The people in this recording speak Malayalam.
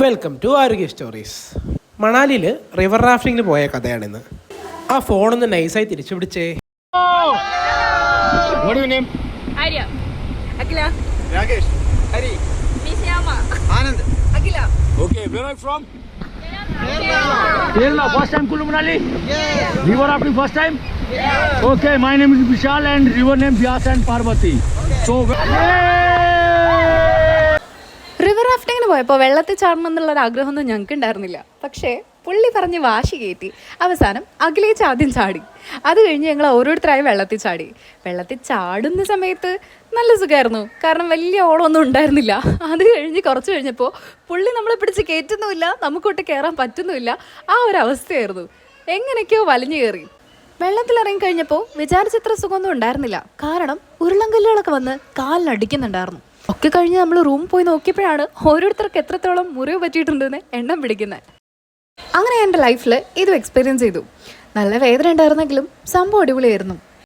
വെൽക്കം ടു ആരോഗ്യ സ്റ്റോറീസ്. മണാലിയിൽ റിവർ റാഫ്റ്റിങ്ങിന് പോയ കഥയാണിന്ന്. ആ ഫോണൊന്ന് നൈസായി തിരിച്ചു പിടിച്ചേ. Kerala, first time Kulu Manali? Yes. River rafting first time? Yes. Okay, my name is Vishal and river name Vyas and Parvati. Okay. So, river റാഫ്റ്റിങ്ങിന് പോയപ്പോൾ വെള്ളത്തിൽ ചാടണമെന്നുള്ളൊരു ആഗ്രഹമൊന്നും ഞങ്ങൾക്ക് ഉണ്ടായിരുന്നില്ല. പക്ഷേ പുള്ളി പറഞ്ഞ് വാശി കയറ്റി അവസാനം അഖിലേച്ച് ആദ്യം ചാടി. അത് കഴിഞ്ഞ് ഞങ്ങൾ ഓരോരുത്തരായി വെള്ളത്തിൽ ചാടി. വെള്ളത്തിൽ ചാടുന്ന സമയത്ത് നല്ല സുഖമായിരുന്നു, കാരണം വലിയ ഓളമൊന്നും ഉണ്ടായിരുന്നില്ല. അത് കഴിഞ്ഞ് കുറച്ച് കഴിഞ്ഞപ്പോൾ പുള്ളി നമ്മളെ പിടിച്ച് കയറ്റുന്നുമില്ല, നമുക്കൊട്ട് കയറാൻ പറ്റുന്നുമില്ല. ആ ഒരു അവസ്ഥയായിരുന്നു. എങ്ങനെയൊക്കെയോ വലിഞ്ഞു കയറി. വെള്ളത്തിലിറങ്ങി കഴിഞ്ഞപ്പോൾ വിചാരിച്ചത്ര സുഖമൊന്നും ഉണ്ടായിരുന്നില്ല, കാരണം ഉരുളങ്കല്ലുകളൊക്കെ വന്ന് കാലിനടിക്കുന്നുണ്ടായിരുന്നു. ഒക്കെ കഴിഞ്ഞ് നമ്മൾ റൂമിൽ പോയി നോക്കിയപ്പോഴാണ് ഓരോരുത്തർക്ക് എത്രത്തോളം മുറിവ് പറ്റിയിട്ടുണ്ടെന്ന് എണ്ണം പിടിക്കുന്നത്. അങ്ങനെ എൻ്റെ ലൈഫിൽ ഇതും എക്സ്പീരിയൻസ് ചെയ്തു. നല്ല വേദന ഉണ്ടായിരുന്നെങ്കിലും സംഭവം അടിപൊളിയായിരുന്നു.